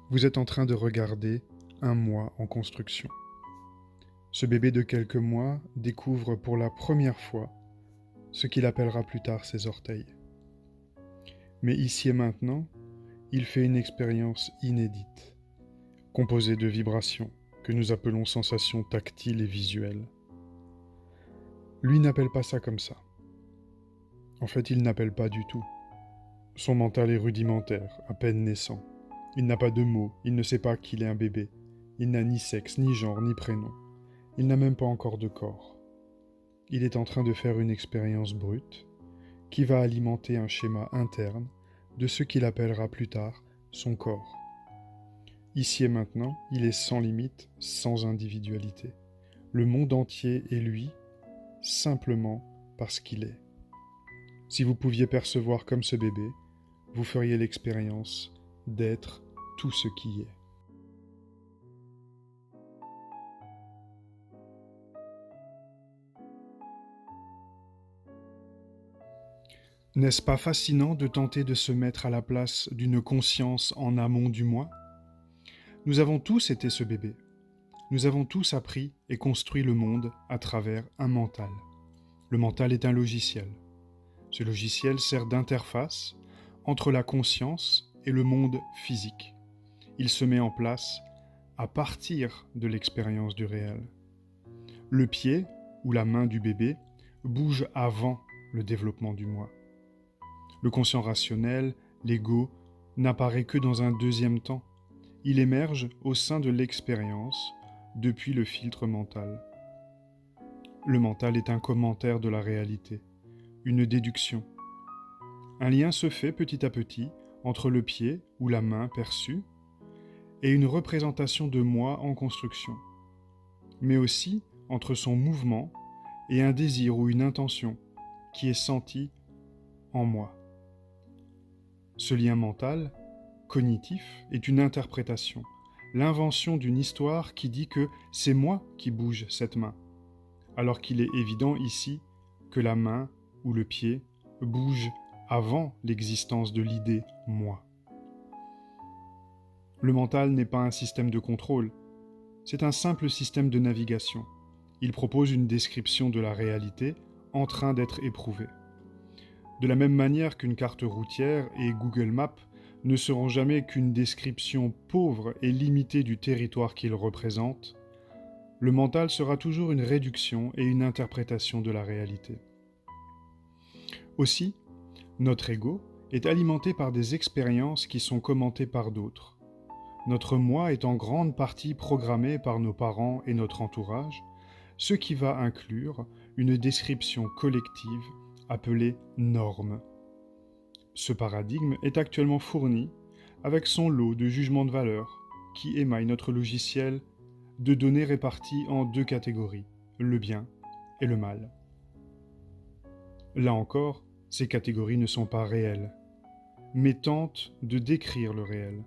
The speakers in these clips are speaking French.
Vous êtes en train de regarder un moi en construction. Ce bébé de quelques mois découvre pour la première fois ce qu'il appellera plus tard ses orteils. Mais ici et maintenant, il fait une expérience inédite, composée de vibrations que nous appelons sensations tactiles et visuelles. Lui n'appelle pas ça comme ça. En fait, il n'appelle pas du tout. Son mental est rudimentaire, à peine naissant. Il n'a pas de mots, il ne sait pas qu'il est un bébé. Il n'a ni sexe, ni genre, ni prénom. Il n'a même pas encore de corps. Il est en train de faire une expérience brute qui va alimenter un schéma interne de ce qu'il appellera plus tard son corps. Ici et maintenant, il est sans limite, sans individualité. Le monde entier est lui, simplement parce qu'il est. Si vous pouviez percevoir comme ce bébé, vous feriez l'expérience d'être tout ce qui est. N'est-ce pas fascinant de tenter de se mettre à la place d'une conscience en amont du moi ? Nous avons tous été ce bébé. Nous avons tous appris et construit le monde à travers un mental. Le mental est un logiciel. Ce logiciel sert d'interface entre la conscience et le monde physique. Il se met en place à partir de l'expérience du réel. Le pied ou la main du bébé bouge avant le développement du moi. Le conscient rationnel, l'ego, n'apparaît que dans un deuxième temps. Il émerge au sein de l'expérience depuis le filtre mental. Le mental est un commentaire de la réalité, une déduction. Un lien se fait petit à petit entre le pied ou la main perçue et une représentation de moi en construction, mais aussi entre son mouvement et un désir ou une intention qui est senti en moi. Ce lien mental, cognitif, est une interprétation, l'invention d'une histoire qui dit que c'est moi qui bouge cette main, alors qu'il est évident ici que la main ou le pied bouge avant l'existence de l'idée « moi ». Le mental n'est pas un système de contrôle, c'est un simple système de navigation. Il propose une description de la réalité en train d'être éprouvée. De la même manière qu'une carte routière et Google Maps ne seront jamais qu'une description pauvre et limitée du territoire qu'ils représentent, le mental sera toujours une réduction et une interprétation de la réalité. Aussi, notre ego est alimenté par des expériences qui sont commentées par d'autres. Notre moi est en grande partie programmé par nos parents et notre entourage, ce qui va inclure une description collective appelée norme. Ce paradigme est actuellement fourni avec son lot de jugements de valeur qui émaille notre logiciel de données réparties en deux catégories, le bien et le mal. Là encore, ces catégories ne sont pas réelles, mais tentent de décrire le réel.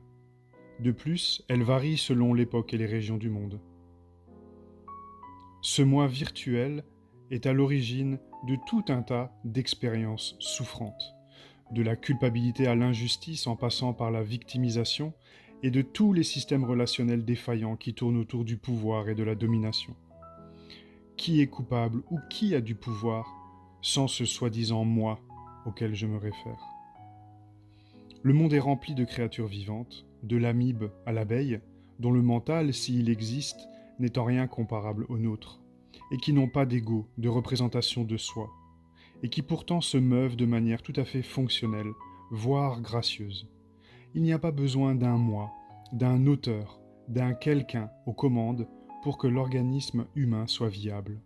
De plus, elles varient selon l'époque et les régions du monde. Ce moi virtuel est à l'origine de tout un tas d'expériences souffrantes, de la culpabilité à l'injustice en passant par la victimisation et de tous les systèmes relationnels défaillants qui tournent autour du pouvoir et de la domination. Qui est coupable ou qui a du pouvoir sans ce soi-disant moi auquel je me réfère? Le monde est rempli de créatures vivantes, de l'amibe à l'abeille, dont le mental, s'il existe, n'est en rien comparable au nôtre, et qui n'ont pas d'ego, de représentation de soi, et qui pourtant se meuvent de manière tout à fait fonctionnelle, voire gracieuse. Il n'y a pas besoin d'un moi, d'un auteur, d'un quelqu'un aux commandes pour que l'organisme humain soit viable.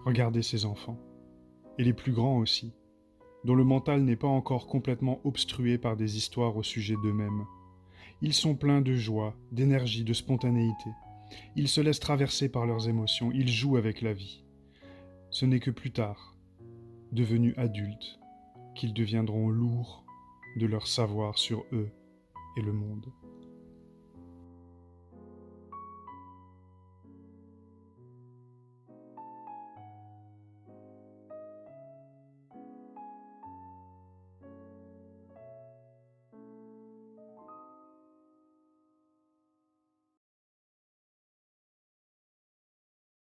Regardez ces enfants, et les plus grands aussi, dont le mental n'est pas encore complètement obstrué par des histoires au sujet d'eux-mêmes. Ils sont pleins de joie, d'énergie, de spontanéité. Ils se laissent traverser par leurs émotions, ils jouent avec la vie. Ce n'est que plus tard, devenus adultes, qu'ils deviendront lourds de leur savoir sur eux et le monde.